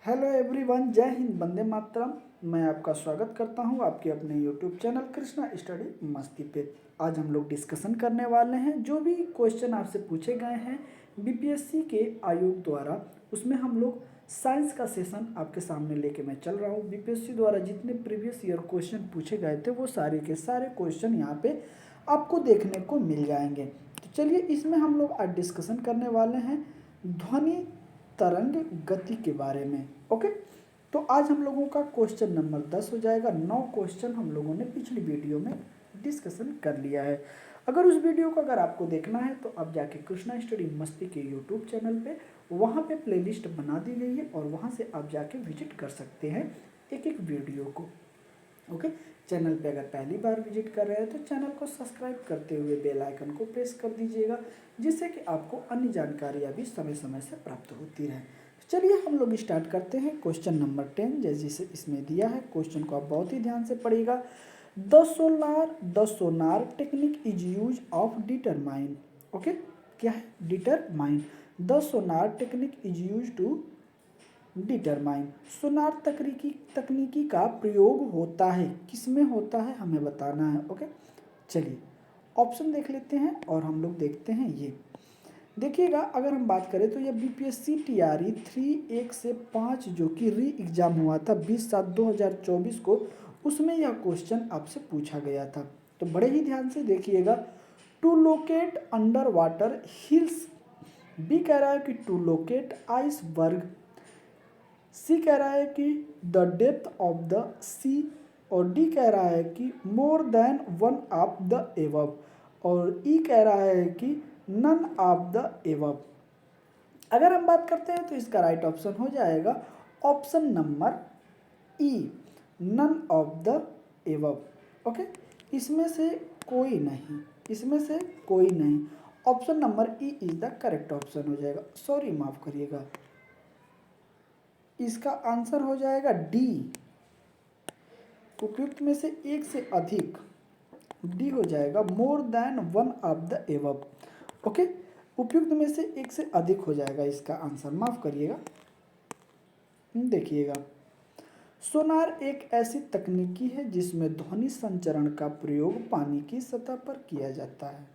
Hello everyone, जय हिंद, वंदे मातरम। मैं आपका स्वागत करता हूं आपके अपने यूट्यूब चैनल कृष्णा स्टडी मस्ती पे। आज हम लोग डिस्कशन करने वाले हैं जो भी क्वेश्चन आपसे पूछे गए हैं बीपीएससी के आयोग द्वारा, उसमें हम लोग साइंस का सेशन आपके सामने लेके मैं चल रहा हूं। बीपीएससी द्वारा जितने प्रीवियस ईयर क्वेश्चन पूछे गए थे वो सारे के सारे क्वेश्चन यहाँ पे आपको देखने को मिल जाएंगे। तो चलिए, इसमें हम लोग आज डिस्कशन करने वाले हैं ध्वनि तरंग गति के बारे में। ओके, तो आज हम लोगों का क्वेश्चन नंबर 10 हो जाएगा। 9 क्वेश्चन हम लोगों ने पिछली वीडियो में डिस्कशन कर लिया है। अगर उस वीडियो को अगर आपको देखना है तो आप जाके कृष्णा स्टडी मस्ती के यूट्यूब चैनल पे, वहाँ पे प्लेलिस्ट बना दी गई है और वहाँ से आप जाके विजिट कर सकते हैं एक एक वीडियो को। ओके, चैनल पे अगर पहली बार विजिट कर रहे हैं तो चैनल को सब्सक्राइब करते हुए बेल आइकन को प्रेस कर दीजिएगा, जिससे कि आपको अन्य जानकारियाँ भी समय समय से प्राप्त होती रहें। चलिए हम लोग स्टार्ट करते हैं। क्वेश्चन नंबर 10 जैसे इसमें दिया है, क्वेश्चन को आप बहुत ही ध्यान से पढ़िएगा। The sonar technique is use of determine. Okay, क्या है? Determine. The sonar technique is use to determine. सोनार तकनीकी का प्रयोग होता है, किसमें होता है हमें बताना है। ओके, चलिए ऑप्शन देख लेते हैं और हम लोग देखते हैं। ये देखिएगा, अगर हम बात करें तो ये बीपीएससी टीआरई 3 1 से 5 जो कि री एग्ज़ाम हुआ था 20/7/2024 को, उसमें यह क्वेश्चन आपसे पूछा गया था। तो बड़े ही ध्यान से देखिएगा। To locate under water hills, B कह रहा है कि टू लोकेट आइसबर्ग, सी कह रहा है कि द डेप्थ ऑफ द सी, और डी कह रहा है कि more than one of the एवब, और ई कह रहा है कि नन ऑफ द एवब। अगर हम बात करते हैं तो इसका राइट ऑप्शन हो जाएगा option number E, none of the above. Okay, इसमें से कोई नहीं, इसमें से कोई नहीं। Option number E is the correct option हो जाएगा। सॉरी, माफ करिएगा, इसका आंसर हो जाएगा डी, उपयुक्त में से एक से अधिक। डी हो जाएगा, मोर than one of the above. Okay, उपयुक्त में से एक से अधिक हो जाएगा इसका आंसर, माफ करिएगा। देखिएगा, सोनार एक ऐसी तकनीकी है जिसमें ध्वनि संचरण का प्रयोग पानी की सतह पर किया जाता है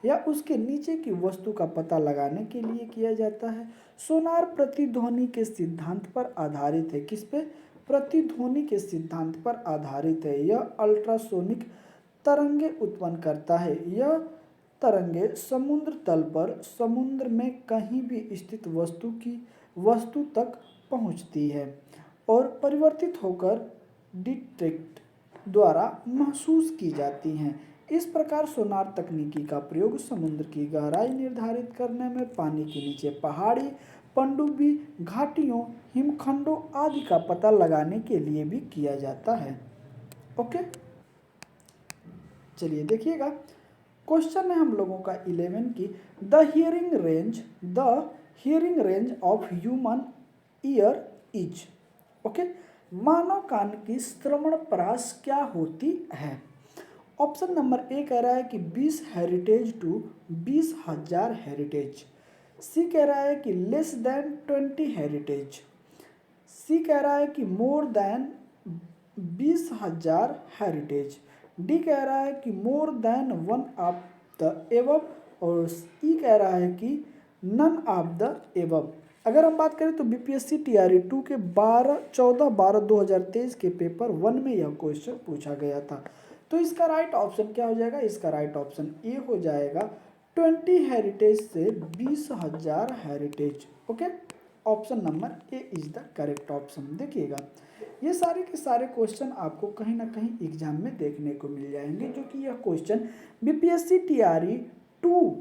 या उसके नीचे की वस्तु का पता लगाने के लिए किया जाता है। सोनार प्रतिध्वनि के सिद्धांत पर आधारित है। किस पे? प्रतिध्वनि के सिद्धांत पर आधारित है। यह अल्ट्रासोनिक तरंगे उत्पन्न करता है। यह तरंगे समुद्र तल पर समुद्र में कहीं भी स्थित वस्तु तक पहुंचती है और परिवर्तित होकर डिटेक्ट द्वारा महसूस की जाती हैं। इस प्रकार सोनार तकनीकी का प्रयोग समुद्र की गहराई निर्धारित करने में, पानी के नीचे पहाड़ी, पनडुब्बी, घाटियों, हिमखंडों आदि का पता लगाने के लिए भी किया जाता है। ओके, चलिए देखिएगा, क्वेश्चन है हम लोगों का 11 की the hearing range of human ear is. Okay, मानव कान की श्रवण परास क्या होती है? ऑप्शन नंबर ए कह रहा है कि 20 हेरिटेज टू 20,000 हेरिटेज, सी कह रहा है कि लेस देन 20 हेरिटेज, सी कह रहा है कि मोर देन 20,000 हेरिटेज, डी कह रहा है कि more than one of the एवब, और ई कह रहा है कि नन ऑफ द एवब। अगर हम बात करें तो बीपीएससी टीआरई 2 के 14/12/2023 के पेपर 1 में यह क्वेश्चन पूछा गया था। तो इसका राइट ऑप्शन क्या हो जाएगा? इसका राइट ऑप्शन ए हो जाएगा, 20 हेरिटेज से 20,000 heritage. Okay, option number A is the correct option. देखिएगा, ये सारे के सारे क्वेश्चन आपको कहीं ना कहीं एग्जाम में देखने को मिल जाएंगे, जो कि यह क्वेश्चन बीपीएससी टीआरई 2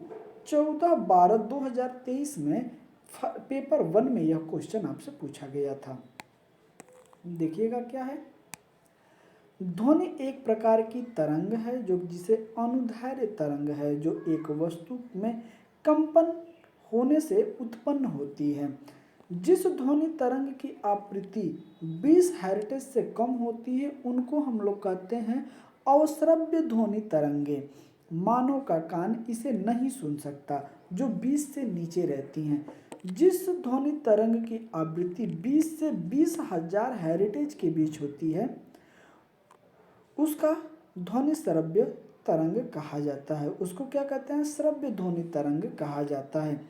14/12/2023 में पेपर 1 में यह क्वेश्चन आपसे पूछा गया था। देखिएगा क्या है। ध्वनि एक प्रकार की तरंग है जो जिसे अनुदैर्ध्य तरंग है, जो एक वस्तु में कंपन होने से उत्पन्न होती है। जिस ध्वनि तरंग की आवृत्ति 20 हेर्ट्ज से कम होती है उनको हम लोग कहते हैं अवश्रव्य ध्वनि तरंगे। मानव का कान इसे नहीं सुन सकता, जो 20 से नीचे रहती हैं। जिस ध्वनि तरंग की आवृत्ति 20 से 20,000 हेरिटेज के बीच होती है उसका ध्वनि श्रव्य तरंग कहा जाता है। उसको क्या कहते हैं? श्रव्य ध्वनि तरंग कहा जाता है।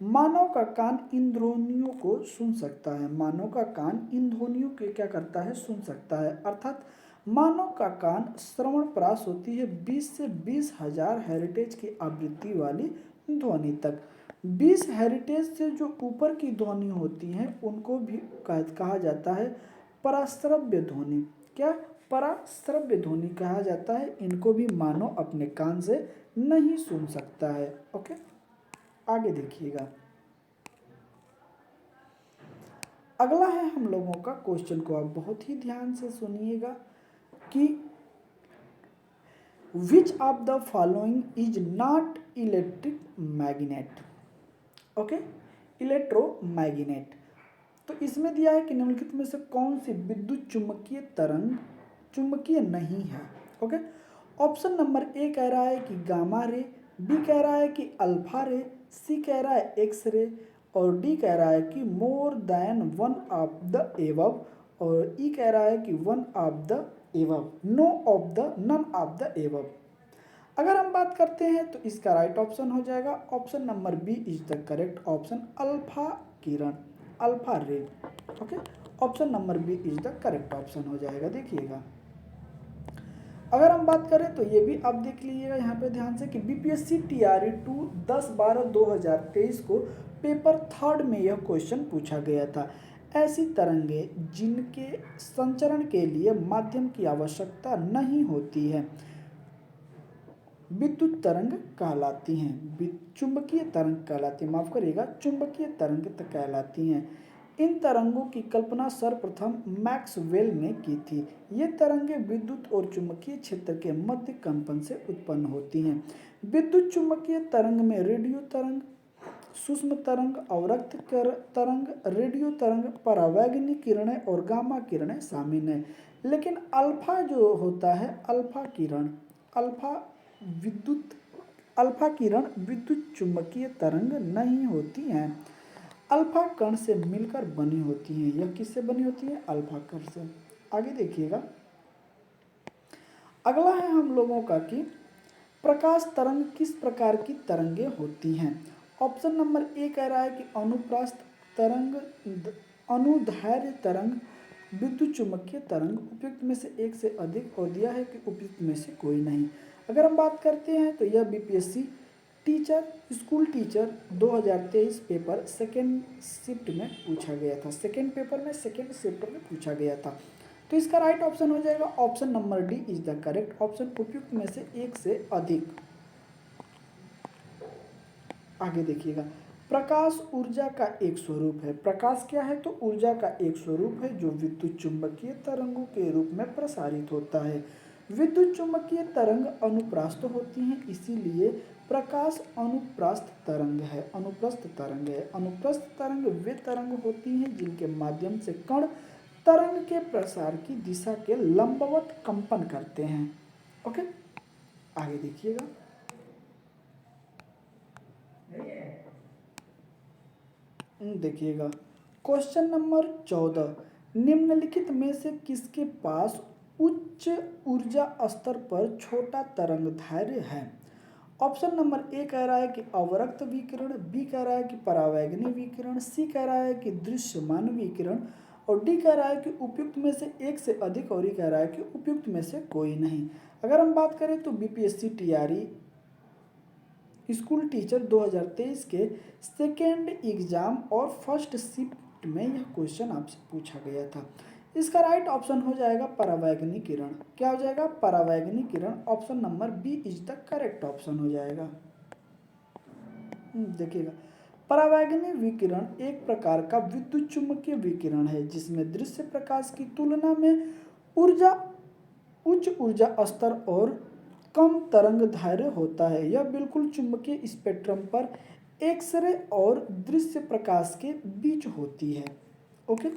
मानव का कान इन ध्वनियों को सुन सकता है। मानव का कान इन ध्वनियों के क्या करता है? सुन सकता है। अर्थात मानव का कान श्रवण प्रास होती है 20 से 20,000 हेरिटेज की आवृत्ति वाली ध्वनि तक। 20 हेरिटेज से जो ऊपर की ध्वनि होती हैं उनको भी कहा जाता है पराश्रव्य ध्वनि। क्या? पराश्रव्य ध्वनि कहा जाता है। इनको भी मानव अपने कान से नहीं सुन सकता है। ओके, आगे देखिएगा। अगला है हम लोगों का क्वेश्चन को आप बहुत ही ध्यान से सुनिएगा कि which of the following is not electric magnet. Okay, electromagnet. तो इसमें दिया है कि निम्नलिखित में से कौन सी विद्युत चुंबकीय तरंग चुंबकीय नहीं है। ओके, ऑप्शन नंबर ए कह रहा है कि गामा रे, बी कह रहा है कि अल्फा रे, सी कह रहा है एक्स रे और डी कह रहा है कि more than one of the above और ई कह रहा है कि one of the above, none of the above. अगर हम बात करते हैं तो इसका राइट ऑप्शन हो जाएगा option number B is the correct option, alpha किरण, alpha ray. Okay, option number B is the correct option हो जाएगा। देखिएगा, अगर हम बात करें तो ये भी आप देख लीजिएगा यहाँ पे ध्यान से कि बीपीएससी टीआरई 2 10/12/2023 को पेपर 3 में यह क्वेश्चन पूछा गया था। ऐसी तरंगे जिनके संचरण के लिए माध्यम की आवश्यकता नहीं होती है विद्युत तरंग कहलाती हैं, चुंबकीय तरंग कहलाती है, माफ करिएगा, चुंबकीय तरंग कहलाती हैं। इन तरंगों की कल्पना सर्वप्रथम मैक्सवेल ने की थी। ये तरंगें विद्युत और चुंबकीय क्षेत्र के मध्य कंपन से उत्पन्न होती हैं। विद्युत चुंबकीय तरंग में रेडियो तरंग, सूक्ष्म तरंग, अवरक्त तरंग, रेडियो तरंग, परावैंगनी किरणें और गामा किरणें शामिल हैं। लेकिन अल्फा जो होता है, अल्फा किरण, अल्फा किरण विद्युत चुंबकीय तरंग नहीं होती हैं, अल्फा कण से मिलकर बनी होती हैं। यह किससे बनी होती है? अल्फा कण से। आगे देखिएगा, अगला है हम लोगों का कि प्रकाश तरंग किस प्रकार की तरंगे होती हैं। ऑप्शन नंबर ए कह रहा है कि अनुप्रस्थ तरंग, अनुदैर्घ्य तरंग, विद्युत चुंबकीय तरंग, उपयुक्त में से एक से अधिक, और दिया है कि उपयुक्त में से कोई नहीं। अगर हम बात करते हैं तो यह BPSC teacher, school teacher 2023 paper second shift में पूछा गया था। सेकेंड पेपर में सेकेंड शिफ्ट में पूछा गया था। तो इसका राइट ऑप्शन हो जाएगा option number D is the correct option, उपयुक्त में से एक से अधिक। आगे देखिएगा, प्रकाश ऊर्जा का एक स्वरूप है। प्रकाश क्या है? तो ऊर्जा का एक स्वरूप है जो विद्युत चुंबकीय तरंगों के रूप में प्रसारित होता है। विद्युत चुंबकीय तरंग अनुप्रस्थ होती हैं, इसीलिए प्रकाश अनुप्रस्थ तरंग है। अनुप्रस्थ तरंग है। अनुप्रस्थ तरंग वे तरंग होती हैं जिनके माध्यम से कण तरंग के प्रसार की दिशा के लंबवत कंपन करते हैं। ओके, आगे देखिएगा, देखिएगा क्वेश्चन नंबर 14, निम्नलिखित में से किसके पास उच्च ऊर्जा स्तर पर छोटा तरंग दैर्घ्य है। ऑप्शन नंबर ए कह रहा है कि अवरक्त विकिरण, बी कह रहा है कि परावैंगनी विकिरण, सी कह रहा है कि दृश्यमान विकिरण और डी कह रहा है कि उपयुक्त में से एक से अधिक और ई कह रहा है कि उपयुक्त में से कोई नहीं। अगर हम बात करें तो बीपीएससी टीआरई स्कूल टीचर 2023 के सेकेंड एग्जाम और फर्स्ट शिफ्ट में यह क्वेश्चन आपसे पूछा गया था। इसका राइट ऑप्शन हो जाएगा परावैंगनी किरण। क्या हो जाएगा? परावैंगनी किरण। Option number B is the correct option हो जाएगा। देखिएगा, परावैंगनी विकिरण एक प्रकार का विद्युत चुंबकीय विकिरण है जिसमें दृश्य प्रकाश की तुलना में उच्च ऊर्जा स्तर और कम तरंग दैर्घ्य होता है। यह बिल्कुल चुंबकीय स्पेक्ट्रम पर एक्स-रे और दृश्य प्रकाश के बीच होती है। ओके,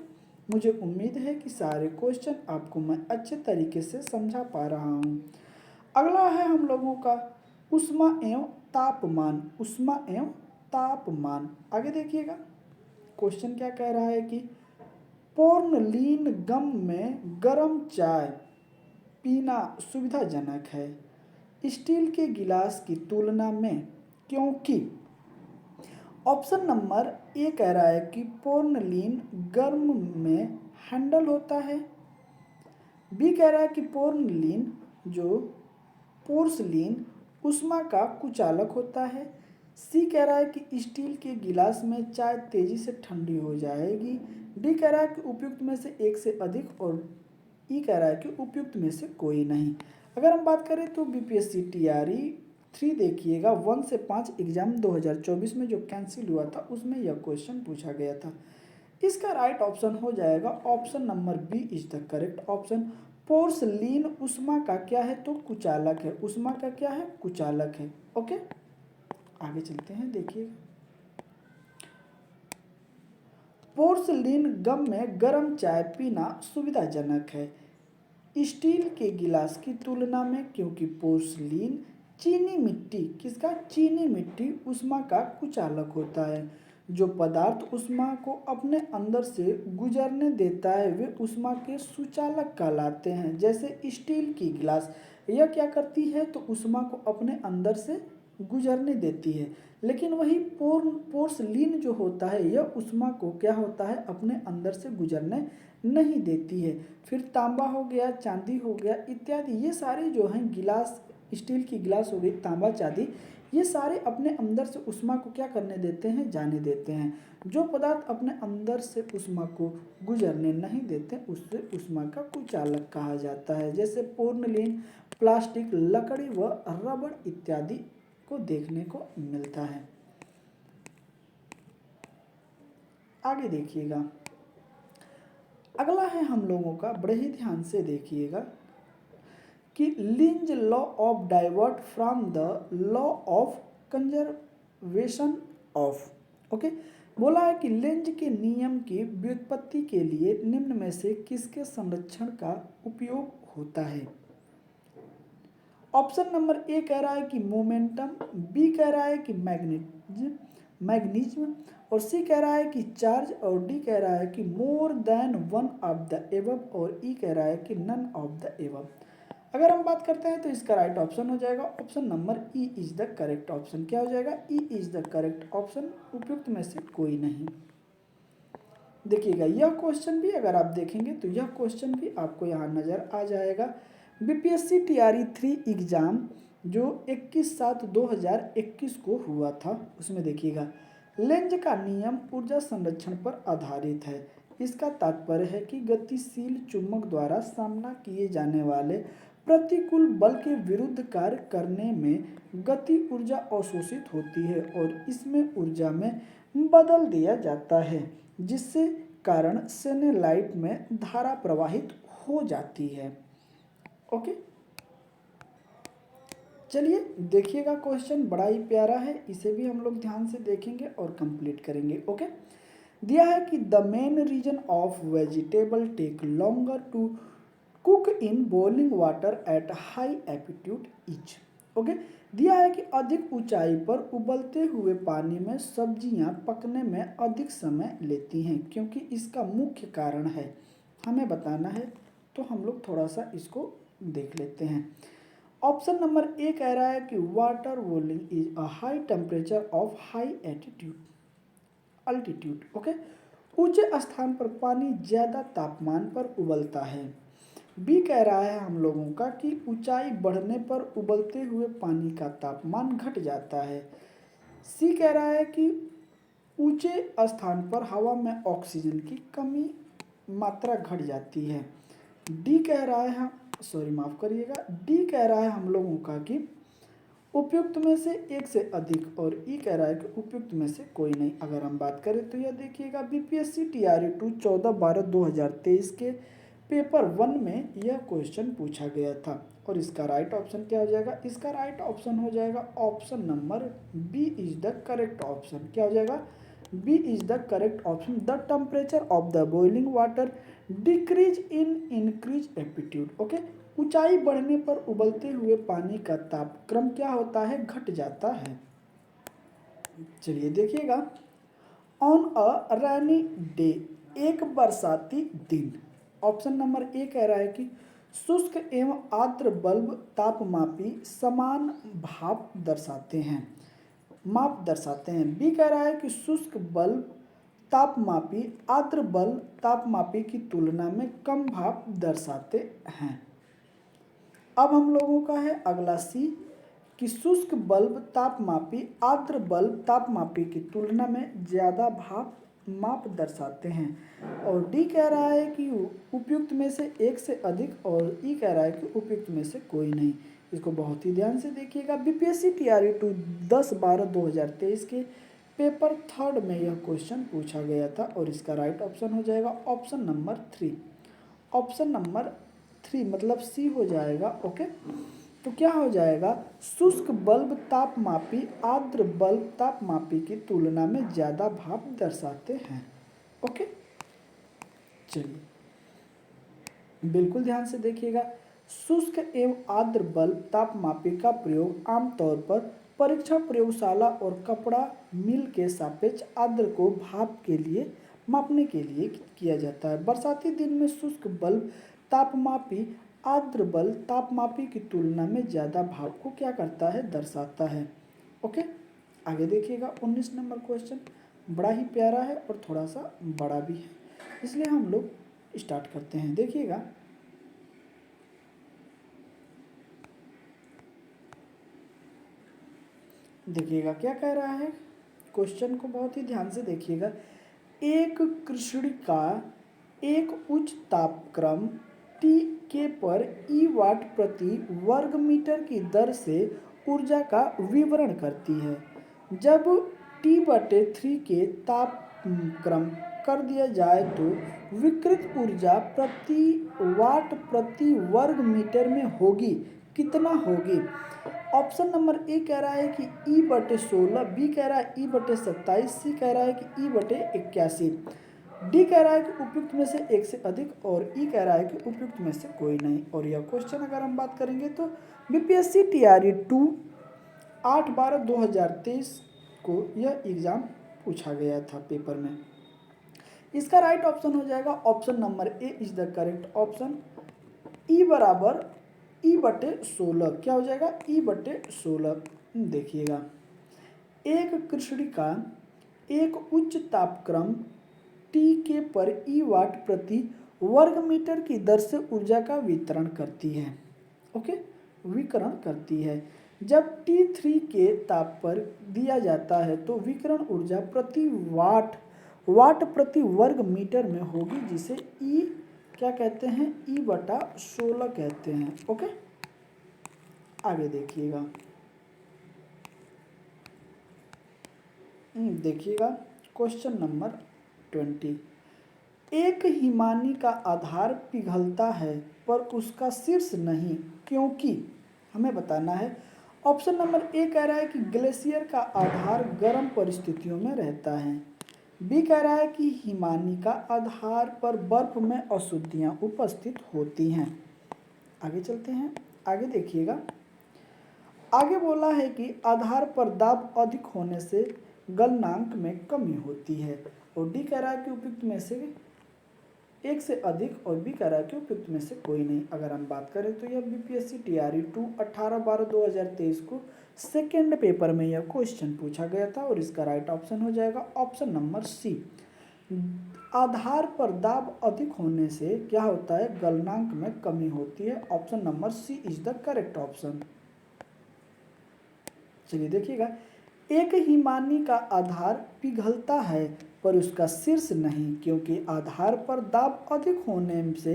मुझे उम्मीद है कि सारे क्वेश्चन आपको मैं अच्छे तरीके से समझा पा रहा हूँ। अगला है हम लोगों का ऊष्मा एवं तापमान। ऊष्मा एवं तापमान, आगे देखिएगा। क्वेश्चन क्या कह रहा है कि पोर्नलीन गम में गर्म चाय पीना सुविधाजनक है स्टील के गिलास की तुलना में, क्योंकि ऑप्शन नंबर ए कह रहा है कि पोर्नलीन गर्म में हैंडल होता है, बी कह रहा है कि पोर्नलीन जो पोर्सलीन उष्मा का कुचालक होता है, सी कह रहा है कि स्टील के गिलास में चाय तेजी से ठंडी हो जाएगी, डी कह रहा है कि उपयुक्त में से एक से अधिक, और ई कह रहा है कि उपयुक्त में से कोई नहीं। अगर हम बात करें तो बीपीएससी टीआरई 3 देखिएगा 1 से 5 एग्जाम 2024 में जो कैंसिल हुआ था उसमें यह क्वेश्चन पूछा गया था। इसका राइट ऑप्शन हो जाएगा option number B is the correct option. Porcelain उष्मा का क्या है तो कुचालक है, उष्मा का क्या है कुचालक है। ओके, आगे चलते हैं। देखिए पोर्सलीन गम में गर्म चाय पीना सुविधाजनक है स्टील के गिलास की तुलना में, क्योंकि पोर्सलीन चीनी मिट्टी, किसका चीनी मिट्टी उष्मा का कुचालक होता है। जो पदार्थ उष्मा को अपने अंदर से गुजरने देता है वे उष्मा के सुचालक कहलाते हैं। जैसे स्टील की गिलास यह क्या करती है तो उष्मा को अपने अंदर से गुजरने देती है, लेकिन वही पोर्सलीन जो होता है यह उष्मा को क्या होता है अपने अंदर से गुजरने नहीं देती है। फिर तांबा हो गया, चांदी हो गया इत्यादि, ये सारे जो हैं गिलास, स्टील की गिलास हो गई, तांबा चांदी, ये सारे अपने अंदर से उष्मा को क्या करने देते हैं जाने देते हैं। जो पदार्थ अपने अंदर से उष्मा को गुजरने नहीं देते उससे उष्मा का कुचालक कहा जाता है। जैसे पोर्नलीन प्लास्टिक, लकड़ी व रबड़ इत्यादि को देखने को मिलता है। आगे देखिएगा, अगला है हम लोगों का, बड़े ही ध्यान से देखिएगा कि Lenz law of divert from the law of conservation of. Okay, बोला है कि लेंज के नियम की व्युत्पत्ति के लिए निम्न में से किसके संरक्षण का उपयोग होता है। ऑप्शन नंबर ए कह रहा है कि मोमेंटम, बी कह रहा है कि मैग्नीज्म, और सी कह रहा है कि चार्ज, और डी कह रहा है कि more than one of the above, और ई कह रहा है कि नन ऑफ द एबव। अगर हम बात करते हैं तो इसका राइट ऑप्शन हो जाएगा option number E is the correct option. क्या हो जाएगा ई इज द करेक्ट ऑप्शन, उपयुक्त में से कोई नहीं। देखिएगा यह क्वेश्चन भी अगर आप देखेंगे तो यह क्वेश्चन भी आपको यहाँ नज़र आ जाएगा। बीपीएससी टीआरई 3 एग्ज़ाम जो 21/7/2021 को हुआ था उसमें देखिएगा लेंज का नियम ऊर्जा संरक्षण पर आधारित है। इसका तात्पर्य है कि गतिशील चुंबक द्वारा सामना किए जाने वाले प्रतिकूल बल के विरुद्ध कार्य करने में गति ऊर्जा अवशोषित होती है और इसमें ऊर्जा में बदल दिया जाता है, जिससे कारण सेनेलाइट में धारा प्रवाहित हो जाती है। ओके, चलिए देखिएगा क्वेश्चन बड़ा ही प्यारा है, इसे भी हम लोग ध्यान से देखेंगे और कंप्लीट करेंगे। ओके, दिया है कि the main reason of vegetable take longer to cook in boiling water at high altitude is. Okay, दिया है कि अधिक ऊंचाई पर उबलते हुए पानी में सब्जियां पकने में अधिक समय लेती हैं, क्योंकि इसका मुख्य कारण है हमें बताना है, तो हम लोग थोड़ा सा इसको देख लेते हैं। ऑप्शन नंबर ए कह रहा है कि water boiling is a high temperature of high altitude. Okay, ऊंचे स्थान पर पानी ज़्यादा तापमान पर उबलता है। बी कह रहा है हम लोगों का कि ऊंचाई बढ़ने पर उबलते हुए पानी का तापमान घट जाता है। सी कह रहा है कि ऊंचे स्थान पर हवा में ऑक्सीजन की कमी मात्रा घट जाती है। डी कह रहा है, सॉरी माफ़ करिएगा, डी कह रहा है हम लोगों का कि उपयुक्त में से एक से अधिक, और ई कह रहा है कि उपयुक्त में से कोई नहीं। अगर हम बात करें तो यह देखिएगा बीपीएससी टीआरई 2 14/12/2023 के पेपर 1 में यह क्वेश्चन पूछा गया था। और इसका राइट ऑप्शन क्या हो जाएगा, इसका राइट ऑप्शन हो जाएगा option number B is the correct option. क्या हो जाएगा, B is the correct option. The temperature of the boiling water decrease in increase altitude. Okay, ऊंचाई बढ़ने पर उबलते हुए पानी का तापक्रम क्या होता है, घट जाता है। चलिए देखिएगा, ऑन अ रेनी डे, एक बरसाती दिन। ऑप्शन नंबर ए कह रहा है कि शुष्क एवं आर्द्र बल्ब तापमापी समान भाप दर्शाते हैं, माप दर्शाते हैं। बी कह रहा है कि शुष्क बल्ब तापमापी आर्द्र बल्ब तापमापी की तुलना में कम भाप दर्शाते हैं। अब हम लोगों का है अगला सी कि शुष्क बल्ब तापमापी आर्द्र बल्ब तापमापी की तुलना में ज़्यादा भाप माप दर्शाते हैं। और डी कह रहा है कि उपयुक्त में से एक से अधिक, और ई कह रहा है कि उपयुक्त में से कोई नहीं। इसको बहुत ही ध्यान से देखिएगा। बीपीएससी टीआरई 2 10/12/2023 के पेपर 3 में यह क्वेश्चन पूछा गया था और इसका राइट ऑप्शन हो जाएगा ऑप्शन नंबर 3। ऑप्शन नंबर 3 मतलब सी हो जाएगा। ओके, तो क्या हो जाएगा, शुष्क बल्ब तापमापी आर्द्र बल्ब तापमापी की तुलना में ज़्यादा भाप दर्शाते हैं। ओके, चलिए बिल्कुल ध्यान से देखिएगा। शुष्क एवं आर्द्र बल्ब तापमापी का प्रयोग आमतौर पर परीक्षण प्रयोगशाला और कपड़ा मिल के सापेक्ष आर्द्र को भाप के लिए मापने के लिए किया जाता है। बरसाती दिन में शुष्क बल्ब तापमापी आर्द्र बल्ब तापमापी की तुलना में ज़्यादा भाप को क्या करता है, दर्शाता है। ओके, आगे देखिएगा 19 नंबर क्वेश्चन बड़ा ही प्यारा है और थोड़ा सा बड़ा भी है, इसलिए हम लोग स्टार्ट करते हैं। देखिएगा, देखिएगा क्या कह रहा है, क्वेश्चन को बहुत ही ध्यान से देखिएगा। एक कृष्णिका एक उच्च तापक्रम टी के पर ई वाट प्रति वर्ग मीटर की दर से ऊर्जा का विवरण करती है। जब T/3 के तापक्रम कर दिया जाए तो विकृत ऊर्जा प्रति वाट प्रति वर्ग मीटर में होगी, कितना होगी। ऑप्शन नंबर ए कह रहा है कि E/16, बी कह रहा है E/27, सी कह रहा है कि E/81, डी कह रहा है कि उपयुक्त में से एक से अधिक, और ई कह रहा है कि उपयुक्त में से कोई नहीं। और यह क्वेश्चन अगर हम बात करेंगे तो बीपीएससी टीआरई 2 8/12/2023 को यह एग्ज़ाम पूछा गया था पेपर में। इसका राइट ऑप्शन हो जाएगा option number A is the correct option. E बराबर E/16 क्या हो जाएगा, E/16। देखिएगा, एक कृष्णिका एक उच्च तापक्रम T के पर ई वाट प्रति वर्ग मीटर की दर से ऊर्जा का वितरण करती है। ओके, विकिरण करती है। जब T3 के ताप पर दिया जाता है तो विकिरण ऊर्जा प्रति वाट प्रति वर्ग मीटर में होगी, जिसे ई क्या कहते हैं, E/16 कहते हैं। ओके, आगे देखिएगा, देखिएगा क्वेश्चन नंबर 20। एक हिमानी का आधार पिघलता है पर उसका शीर्ष नहीं, क्योंकि हमें बताना है। ऑप्शन नंबर ए कह रहा है कि ग्लेशियर का आधार गर्म परिस्थितियों में रहता है। बी कह रहा है कि हिमानी का आधार पर बर्फ में अशुद्धियां उपस्थित होती हैं। आगे चलते हैं, आगे देखिएगा। आगे बोला है कि आधार पर दाब अधिक होने से गलनांक में कमी होती है। और डी कह रहा है कि उपयुक्त में से एक से अधिक, और बी कह रहा है कि उपयुक्त में से कोई नहीं। अगर हम बात करें तो यह बीपीएससी टीआरई 2 18/12/2023 को सेकेंड पेपर में यह क्वेश्चन पूछा गया था और इसका राइट ऑप्शन हो जाएगा ऑप्शन नंबर सी। आधार पर दाब अधिक होने से क्या होता है, गलनांक में कमी होती है। Option number C is the correct option. चलिए देखिएगा, एक हिमानी का आधार पिघलता है पर उसका शीर्ष नहीं, क्योंकि आधार पर दाब अधिक होने से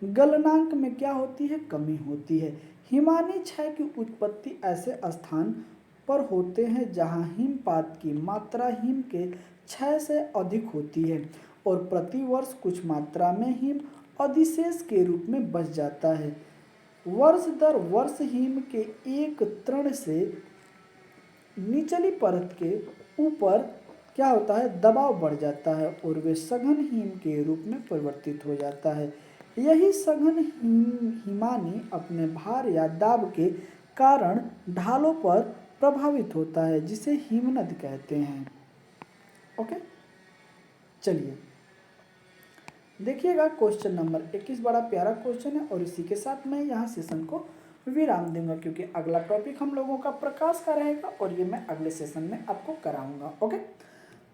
गलनांक में क्या होती है, कमी होती है। हिमानी क्षय की उत्पत्ति ऐसे स्थान पर होते हैं जहां हिमपात की मात्रा हिम के क्षय से अधिक होती है और प्रतिवर्ष कुछ मात्रा में हिम अधिशेष के रूप में बच जाता है। वर्ष दर वर्ष हिम के एक तृण से निचली परत के ऊपर क्या होता है, दबाव बढ़ जाता है और वे सघन हिम के रूप में परिवर्तित हो जाता है। यही सघन हिमानी अपने भार या दाब के कारण ढालों पर प्रभावित होता है, जिसे हिमनद कहते हैं। ओके, चलिए देखिएगा, क्वेश्चन नंबर 21 बड़ा प्यारा क्वेश्चन है और इसी के साथ मैं यहाँ सेशन को विराम दूंगा, क्योंकि अगला टॉपिक हम लोगों का प्रकाश का रहेगा और ये मैं अगले सेशन में आपको कराऊंगा। ओके,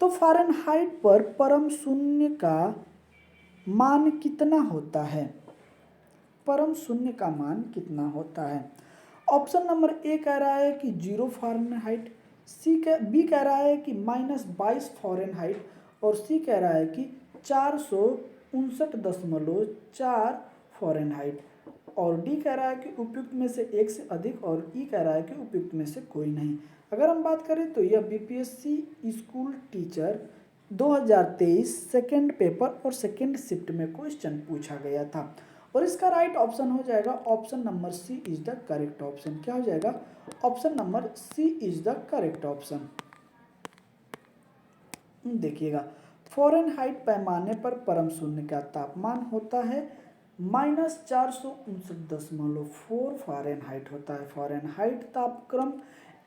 तो फ़ारेनहाइट पर परम शून्य का मान कितना होता है? परम शून्य का मान कितना होता है? ऑप्शन नंबर ए कह रहा है कि 0 फ़ारेनहाइट, बी कह रहा है कि -22 फ़ारेनहाइट और सी कह रहा है कि 459.4 फ़ारेनहाइट और डी कह रहा है कि उपयुक्त में से एक से अधिक और ई कह रहा है कि उपयुक्त में से कोई नहीं। अगर हम बात करें तो यह BPSC school teacher 2023 second paper और सेकेंड शिफ्ट में क्वेश्चन पूछा गया था और इसका राइट ऑप्शन हो जाएगा option number C is the correct option. क्या हो जाएगा? Option number C is the correct option. देखिएगा, फ़ारेनहाइट पैमाने पर परम शून्य का तापमान होता है -459.4 फ़ारेनहाइट होता है। फ़ारेनहाइट तापक्रम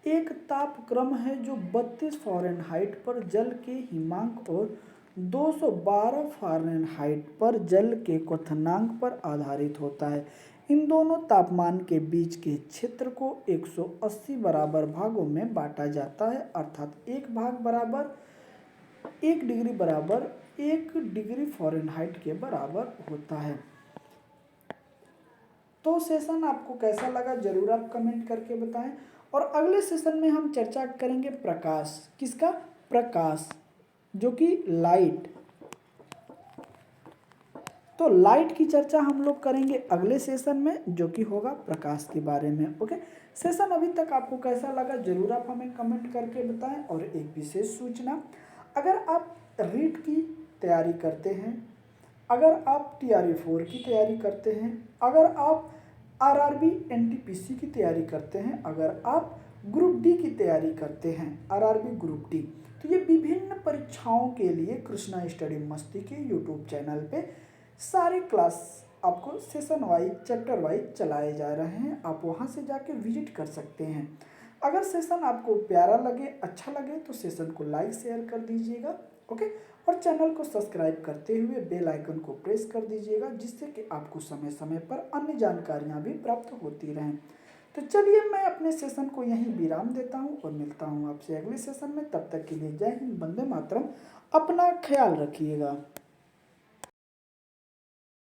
एक तापक्रम है जो 32 फ़ारेनहाइट पर जल के हिमांक और 212 फ़ारेनहाइट पर जल के क्वथनांक पर आधारित होता है। इन दोनों तापमान के बीच के क्षेत्र को 180 बराबर भागों में बांटा जाता है, अर्थात एक भाग बराबर 1 डिग्री बराबर 1 डिग्री फ़ारेनहाइट के बराबर होता है। तो सेशन आपको कैसा लगा जरूर आप कमेंट करके बताएं और अगले सेशन में हम चर्चा करेंगे प्रकाश। किसका? प्रकाश, जो कि लाइट। तो लाइट की चर्चा हम लोग करेंगे अगले सेशन में, जो कि होगा प्रकाश के बारे में। ओके, सेशन अभी तक आपको कैसा लगा जरूर आप हमें कमेंट करके बताएं। और एक विशेष सूचना, अगर आप रीट की तैयारी करते हैं, अगर आप TRE 4 की तैयारी करते हैं, अगर आप RRB NTPC की तैयारी करते हैं, अगर आप ग्रुप डी की तैयारी करते हैं, RRB ग्रुप डी, तो ये विभिन्न परीक्षाओं के लिए कृष्णा स्टडी मस्ती के यूट्यूब चैनल पे सारे क्लास आपको सेशन वाइज चैप्टर वाइज चलाए जा रहे हैं। आप वहाँ से जाके विजिट कर सकते हैं। अगर सेशन आपको प्यारा लगे, अच्छा लगे, तो सेशन को लाइक शेयर कर दीजिएगा। ओके, और चैनल को सब्सक्राइब करते हुए बेल आइकन को प्रेस कर दीजिएगा, जिससे कि आपको समय समय पर अन्य जानकारियाँ भी प्राप्त होती रहें। तो चलिए मैं अपने सेशन को यहीं विराम देता हूँ और मिलता हूँ आपसे अगले सेशन में। तब तक के लिए जय हिंद, वंदे मातरम। अपना ख्याल रखिएगा।